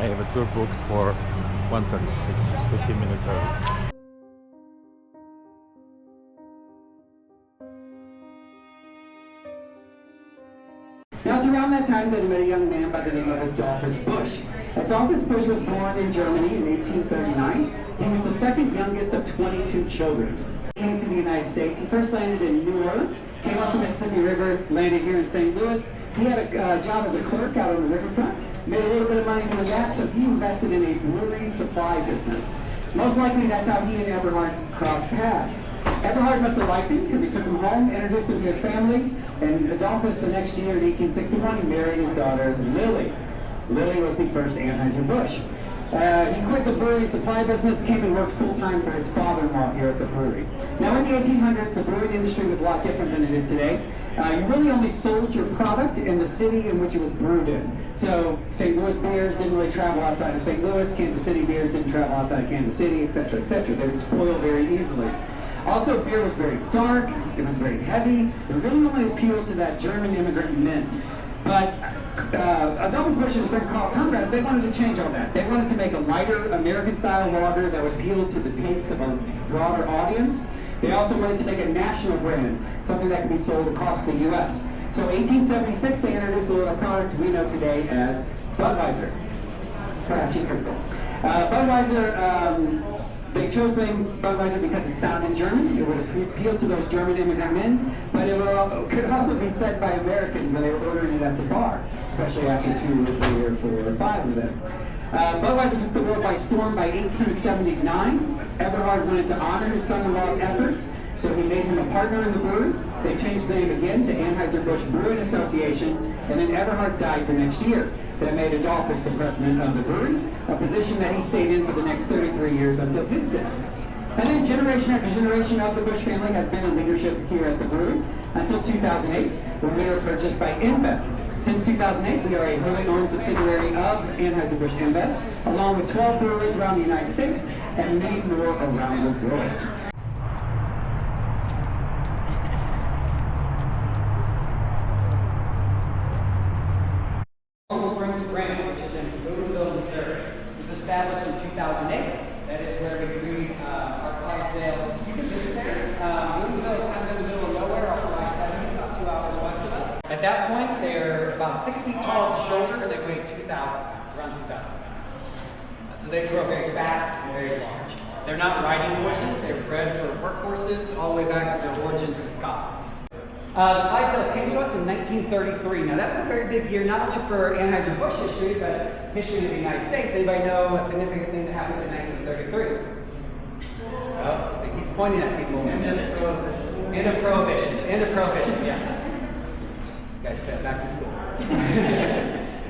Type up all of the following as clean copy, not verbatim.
I have a tour booked for 1:30. It's 15 minutes early. Now it's around that time that I met a young man by the name of Adolphus Busch. Adolphus Busch was born in Germany in 1839. He was the second youngest of 22 children. He came to the United States. He first landed in New Orleans, came up the Mississippi River, landed here in St. Louis. He had a job as a clerk out on the riverfront, made a little bit of money doing that, so he invested in a brewery supply business. Most likely that's how he and Eberhard crossed paths. Eberhard must have liked him because he took him home, introduced him to his family, and Adolphus the next year in 1861 married his daughter Lily. Lily was the first Anheuser-Busch. He quit the brewery and supply business, came and worked full-time for his father-in-law here at the brewery. Now in the 1800s, the brewing industry was a lot different than it is today. You really only sold your product in the city in which it was brewed in. So St. Louis beers didn't really travel outside of St. Louis, Kansas City beers didn't travel outside of Kansas City, etc., etc. They would spoil very easily. Also, beer was very dark, it was very heavy, it really only appealed to that German immigrant men. But Adolphus Busch and his friend Carl Conrad, they wanted to change all that. They wanted to make a lighter American-style lager that would appeal to the taste of a broader audience. They also wanted to make a national brand, something that could be sold across the U.S. So 1876, they introduced a product we know today as Budweiser. Perhaps you've heard of it. Budweiser, they chose the name Budweiser because it sounded German. It would appeal to those German immigrant men, but it could also be said by Americans when they were ordering it at the bar, especially after 2 or 3 or 4 or 5 of them. Budweiser took the world by storm by 1879. Eberhard wanted to honor his son-in-law's efforts, so he made him a partner in the brewery. They changed the name again to Anheuser-Busch Brewing Association, and then Eberhard died the next year. That made Adolphus the president of the brewery, a position that he stayed in for the next 33 years until his death. And then generation after generation of the Busch family has been in leadership here at the brewery until 2008, when we were purchased by InBev. Since 2008, we are a wholly owned subsidiary of Anheuser-Busch InBev, along with 12 breweries around the United States and many more around the world. Which is in Beechwood, Missouri. It was established in 2008. That is where we breed our Clydesdales. You can visit there. Beechwood is kind of in the middle of nowhere off of I-70, about 2 hours west of us. At that point, they're about 6 feet tall at the shoulder, and they weigh 2,000 pounds, around 2,000 pounds. So they grow very fast and very large. They're not riding horses. They're bred for workhorses all the way back to their origins in Scotland. The Clydesdales came to us in 1933. Now that was a very big year, not only for Anheuser-Busch history, but history of the United States. Anybody know a significant thing that happened in 1933? Oh, he's pointing at people. End of Prohibition. End of Prohibition. End of Prohibition, yeah. You guys get back to school.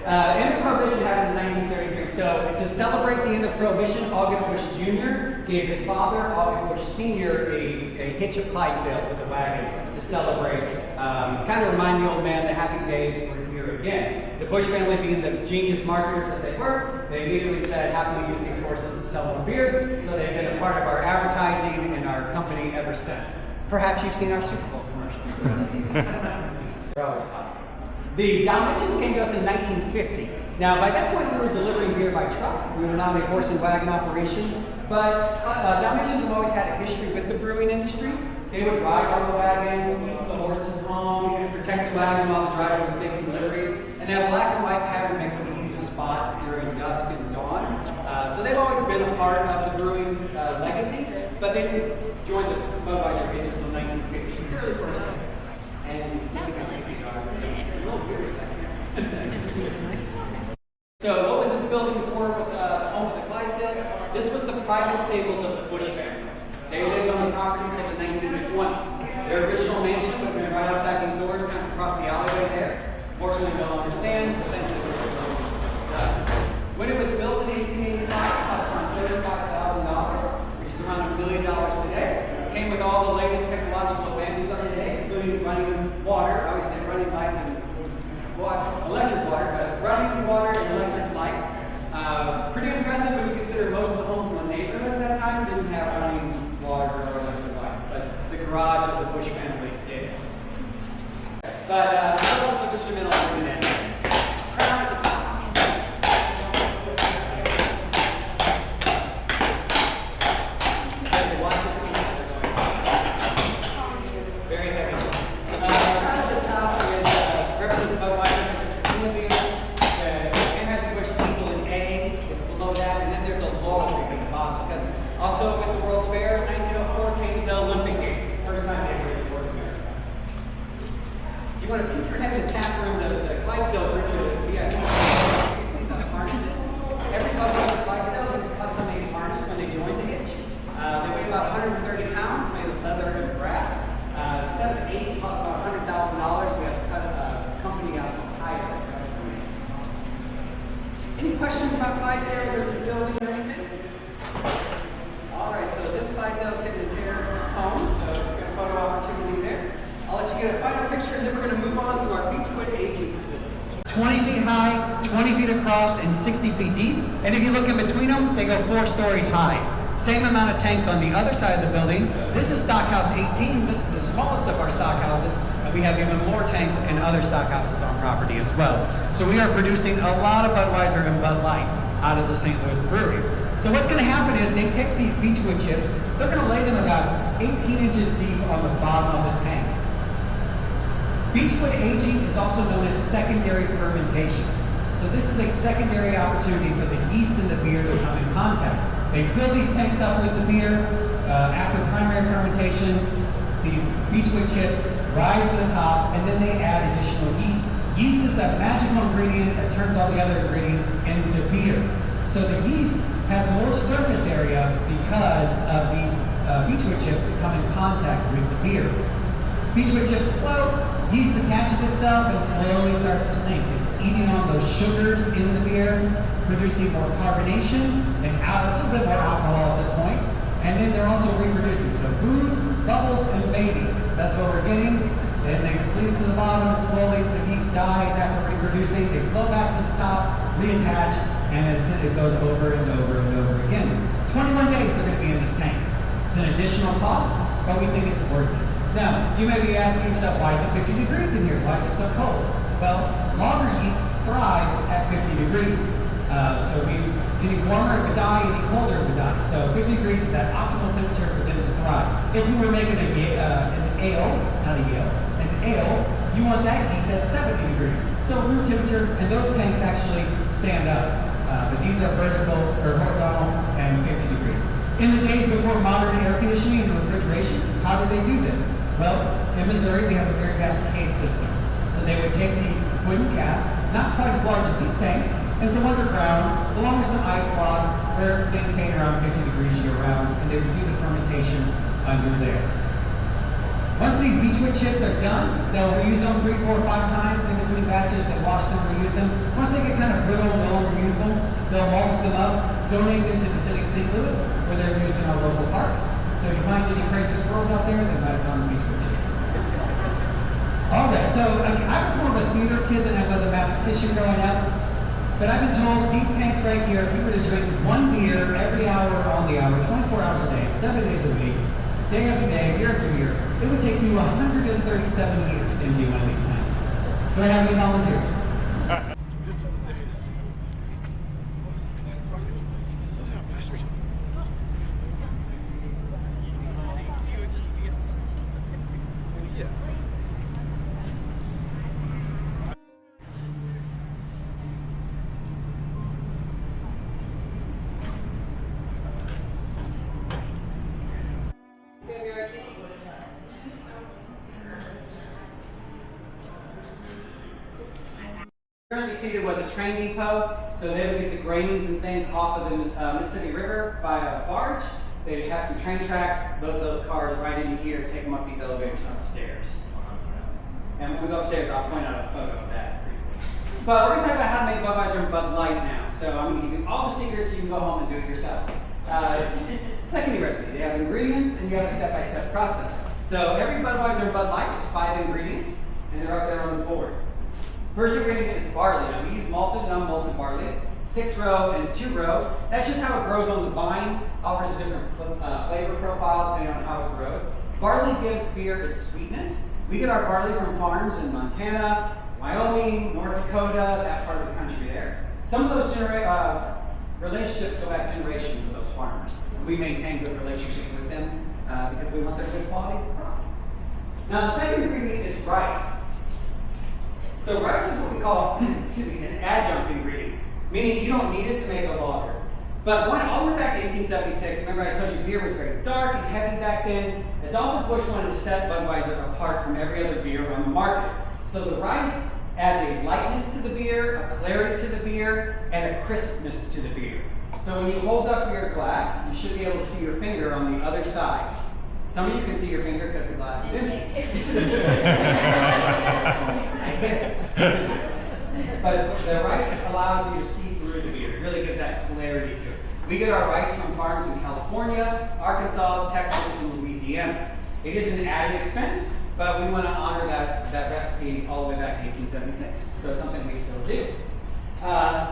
End of Prohibition happened in 1933. So to celebrate the end of Prohibition, August Busch Jr. gave his father, August Busch Sr., a hitch of Clydesdales with a wagon to celebrate, kind of remind the old man the happy days were here again. The Busch family, being the genius marketers that they were, they immediately said, how can we use these horses to sell more beer? So they've been a part of our advertising and our company ever since. Perhaps you've seen our Super Bowl commercials. They're always popular. The Dalmatians came to us in 1950. Now, by that point, we were delivering beer by truck. We were not a horse and wagon operation, but Dalmatians have always had a history with the brewing industry. They would ride on the wagon, keep the horses calm, protect the wagon while the driver was making deliveries, and that black and white pattern makes them easy to spot during dusk and dawn. So they've always been a part of the brewing legacy, but they didn't join the Budweiser hitch until 1950. Really first days. And so what was this building before it was the home of the Clydesdales? This was the private stables of the Busch family. They lived on the property until the 1920s. Their original mansion would have been right outside these doors, kind of across the alleyway there. Fortunately, no longer stands, but then it does. When it was built in 1885, it cost around $35,000, which is around $1 million today. It came with all the latest technological advances of the day, including running water, I always say running lights and electric water, running water and electric lights. Pretty impressive when you consider most of the homes in the neighborhood at that time didn't have running water or electric lights, but the garage of the Busch family did. But how else was this instrumental in that? Crown at the top. about Clydesdales or this building or anything? Alright, so this Clydesdale's getting his hair combed, so we've got a photo opportunity there. I'll let you get a final picture and then we're going to move on to our Beechwood aging facility. 20 feet high, 20 feet across, and 60 feet deep. And if you look in between them, they go 4 stories high. Same amount of tanks on the other side of the building. This is stockhouse 18. This is the smallest of our stockhouses. And we have even more tanks and other stockhouses on property as well. So we are producing a lot of Budweiser and Bud Light out of the St. Louis brewery. So what's going to happen is they take these Beechwood chips, they're going to lay them about 18 inches deep on the bottom of the tank. Beechwood aging is also known as secondary fermentation. So this is a secondary opportunity for the yeast in the beer to come in contact. They fill these tanks up with the beer. After primary fermentation, these Beechwood chips rise to the top, and then they add additional yeast. Yeast is that magical ingredient that turns all the other ingredients into beer. So the yeast has more surface area because of these Beechwood chips that come in contact with the beer. Beechwood chips float, yeast attaches itself and slowly starts to sink. It's eating on those sugars in the beer, producing more carbonation and a little bit more alcohol at this point. And then they're also reproducing. So booze, bubbles, and babies. That's what we're getting. Then they sleep to the bottom and slowly the yeast dies after reproducing. They float back to the top, reattach, and it goes over and over and over again. 21 days they're going to be in this tank. It's an additional cost, but we think it's worth it. Now, you may be asking yourself, why is it 50 degrees in here? Why is it so cold? Well, lager yeast thrives at 50 degrees. So any warmer it would die, any colder it would die. So 50 degrees is that optimal temperature for them to thrive. If you were making an ale, an ale, you want that yeast at 70 degrees. So room temperature, and those tanks actually stand up. But these are vertical or horizontal and 50 degrees. In the days before modern air conditioning and refrigeration, how did they do this? Well, in Missouri, we have a very vast cave system. So they would take these wooden casks, not quite as large as these tanks, and from underground, along with some ice blocks, they're maintained around 50 degrees year-round, and they would do the fermentation under there. Once these Beechwood chips are done, they'll reuse them 3, 4, 5 times in between batches. They wash them, reuse them. Once they get kind of brittle and no longer usable, they'll mulch them up, donate them to the city of St. Louis, where they're used in our local parks. So if you find any crazy squirrels out there, they might have found the Beechwood chips. All right, so I was more of a theater kid than I was a mathematician growing up. But I've been told these tanks right here, if you were to drink one beer every hour on the hour, 24 hours a day, 7 days a week, day after day, year after year, it would take you 137 years to empty one of these tanks. Do I have any volunteers? Currently seated was a train depot, so they would get the grains and things off of the Mississippi River by a barge. They'd have some train tracks, load those cars right into here, take them up these elevators upstairs. And when we go upstairs, I'll point out a photo of that. It's pretty cool. But we're going to talk about how to make Budweiser and Bud Light now. So I'm going to give you all the secrets. You can go home and do it yourself. It's like any recipe. They have ingredients, and you have a step-by-step process. So every Budweiser and Bud Light is 5 ingredients, and they're up there on the board. First ingredient is barley. Now we use malted and unmalted barley, 6-row and 2-row. That's just how it grows on the vine. Offers a different flavor profile depending on how it grows. Barley gives beer its sweetness. We get our barley from farms in Montana, Wyoming, North Dakota, that part of the country there. Some of those relationships go back generations with those farmers. We maintain good relationships with them because we want their good quality crop. Now the second ingredient is rice. So rice is what we call an adjunct ingredient, meaning you don't need it to make a lager. But going all the way back to 1876, remember I told you beer was very dark and heavy back then. Adolphus Busch wanted to set Budweiser apart from every other beer on the market. So the rice adds a lightness to the beer, a clarity to the beer, and a crispness to the beer. So when you hold up your glass, you should be able to see your finger on the other side. Some of you can see your finger because the glass is empty. I get it. But the rice allows you to see through the beer. It really gives that clarity to it. We get our rice from farms in California, Arkansas, Texas, and Louisiana. It is an added expense, but we want to honor that recipe all the way back to 1876. So it's something we still do.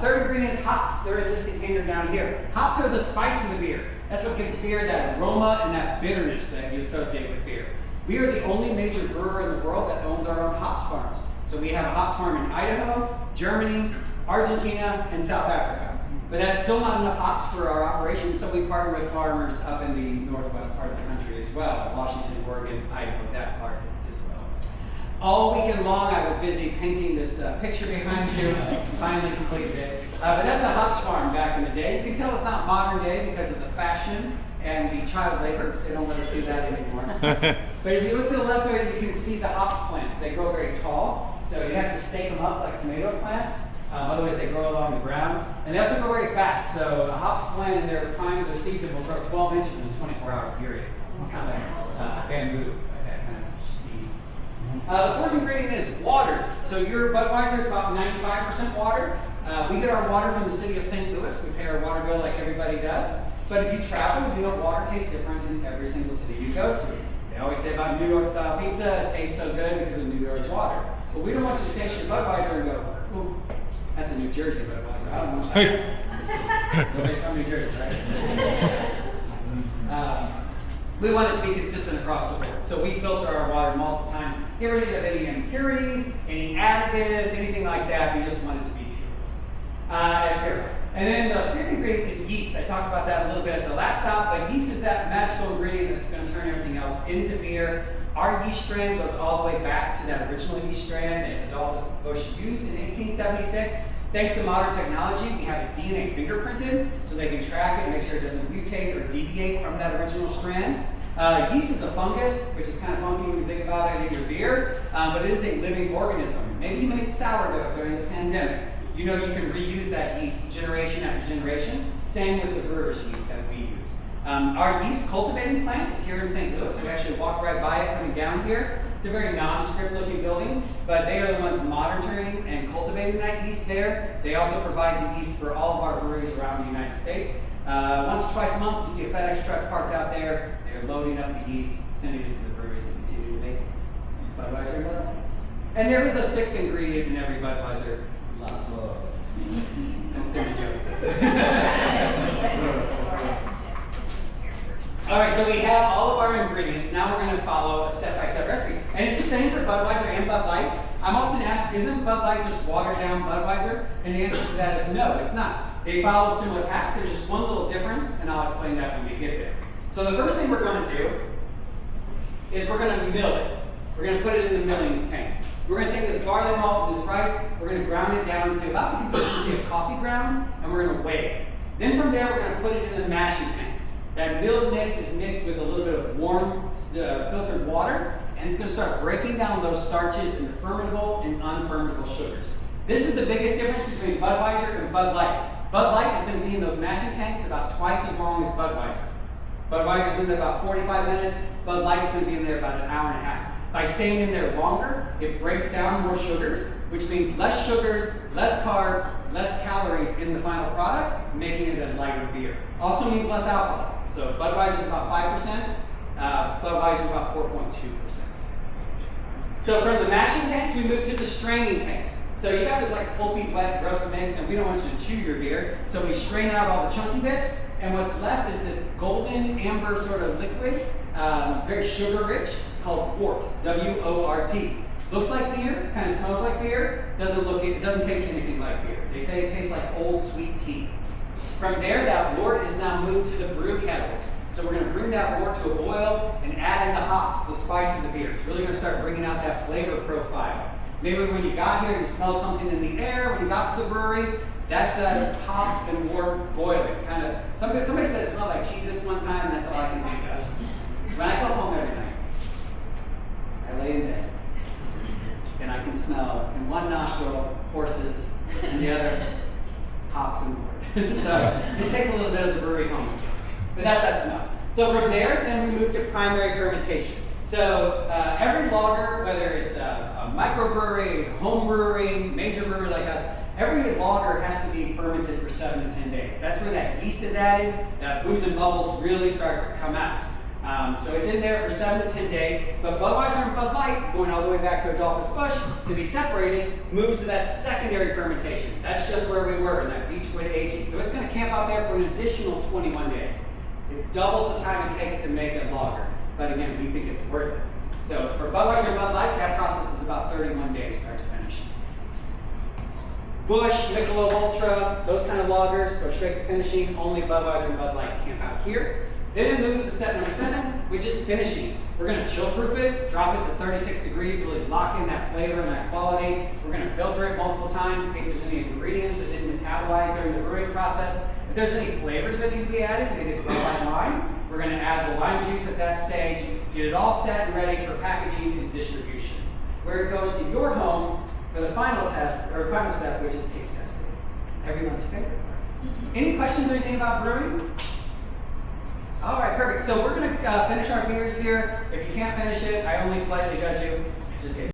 Third ingredient is hops. They're in this container down here. Hops are the spice of the beer. That's what gives beer that aroma and that bitterness that you associate with beer. We are the only major brewer in the world that owns our own hops farms. So we have a hops farm in Idaho, Germany, Argentina, and South Africa. But that's still not enough hops for our operation, so we partner with farmers up in the northwest part of the country as well, Washington, Oregon, Idaho, that part as well. All weekend long, I was busy painting this picture behind you. Finally completed it. But that's a hops farm back in the day. You can tell it's not modern day because of the fashion and the child labor. They don't let us do that anymore. But if you look to the left of it, you can see the hops plants. They grow very tall, so you have to stake them up like tomato plants. Otherwise, they grow along the ground. And they also grow very fast. So a hops plant in their prime of their season will grow 12 inches in a 24-hour period. It's kind of like bamboo, that kind of seed. The fourth ingredient is water. So your Budweiser is about 95% water. We get our water from the city of St. Louis. We pay our water bill like everybody does. But if you travel, you know water tastes different in every single city you go to. They always say about New York style pizza, it tastes so good because of New York water. But we don't want you to taste your Budweiser and go, ooh, that's a New Jersey Budweiser. I don't know. Nobody's from New Jersey, right? We want it to be consistent across the board. So we filter our water multiple times. Get rid of any impurities, any additives, anything like that. We just want it to be pure and pure. And then the fifth ingredient is yeast. I talked about that a little bit at the last stop, but yeast is that magical ingredient that's going to turn everything else into beer. Our yeast strand goes all the way back to that original yeast strand that Adolphus Busch used in 1876. Thanks to modern technology, we have it DNA fingerprinted so they can track it and make sure it doesn't mutate or deviate from that original strand. Yeast is a fungus, which is kind of funky when you think about it in your beer, but it is a living organism. Maybe you made sourdough during the pandemic. You know you can reuse that yeast generation after generation. Same with the brewer's yeast that we use. Our yeast cultivating plant is here in St. Louis. We actually walked right by it coming down here. It's a very nondescript looking building, but they are the ones monitoring and cultivating that yeast there. They also provide the yeast for all of our breweries around the United States. Once or twice a month, you see a FedEx truck parked out there. They're loading up the yeast, sending it to the breweries to continue to make Budweiser. And there is a sixth ingredient in every Budweiser. Love. That's a joke. All right, so we have all of our ingredients. Now we're going to follow a step-by-step recipe. And it's the same for Budweiser and Bud Light. I'm often asked, isn't Bud Light just watered-down Budweiser? And the answer to that is no, it's not. They follow similar paths. There's just one little difference, and I'll explain that when we get there. So the first thing we're going to do is we're going to mill it. We're going to put it in the milling tanks. We're going to take this barley malt and this rice, we're going to ground it down to about the consistency of coffee grounds, and we're going to weigh it. Then from there, we're going to put it in the mashing tanks. That milled mix is mixed with a little bit of warm filtered water, and it's going to start breaking down those starches into fermentable and unfermentable sugars. This is the biggest difference between Budweiser and Bud Light. Bud Light is going to be in those mashing tanks about twice as long as Budweiser. Budweiser's in there about 45 minutes. Bud Light is going to be in there about an hour and a half. By staying in there longer, it breaks down more sugars, which means less sugars, less carbs, less calories in the final product, making it a lighter beer. Also means less alcohol. So Budweiser is about 5%, Budweiser is about 4.2%. So from the mashing tanks, we move to the straining tanks. So you got this like pulpy, wet, gross mix, and we don't want you to chew your beer. So we strain out all the chunky bits, and what's left is this golden amber sort of liquid, very sugar rich. It's called wort, W-O-R-T. Looks like beer, kind of smells like beer, it doesn't taste anything like beer. They say it tastes like old sweet tea. From there, that wort is now moved to the brew kettles. So we're going to bring that wort to a boil and add in the hops, the spice of the beer. It's really going to start bringing out that flavor profile. Maybe when you got here, you smelled something in the air. When you got to the brewery, that's the hops and wort boiling. Kind of. Somebody said it smelled like Cheez-Its one time, and that's all I can think of. When I go home every night, I lay in bed, and I can smell in one nostril horses, and the other hops and wort. So you take a little bit of the brewery home with you. But that's that smell. So from there, then we move to primary fermentation. So every lager, whether it's a microbrewery, a home brewery, major brewery like us, every lager has to be fermented for 7 to 10 days. That's where that yeast is added, that booze and bubbles really starts to come out. So it's in there for 7 to 10 days, but Budweiser and Bud Light, going all the way back to Adolphus Busch, to be separated, moves to that secondary fermentation. That's just where we were in that Beechwood aging. So it's going to camp out there for an additional 21 days. It doubles the time it takes to make a lager, but again, we think it's worth it. So for Budweiser and Bud Light, that process is about 31 days start to finish. Busch, Michelob Ultra, those kind of lagers go straight to finishing. Only Budweiser and Bud Light camp out here. Then it moves to step number 7, which is finishing. We're going to chill proof it, drop it to 36 degrees, really lock in that flavor and that quality. We're going to filter it multiple times in case there's any ingredients that didn't metabolize during the brewing process. If there's any flavors that need to be added, maybe it's white lime, we're going to add the lime juice at that stage, get it all set and ready for packaging and distribution. Where it goes to your home for the final test, or final step, which is taste testing. Everyone's favorite part. Any questions or anything about brewing? All right, perfect. So we're going to finish our beers here. If you can't finish it, I only slightly judge you. Just kidding.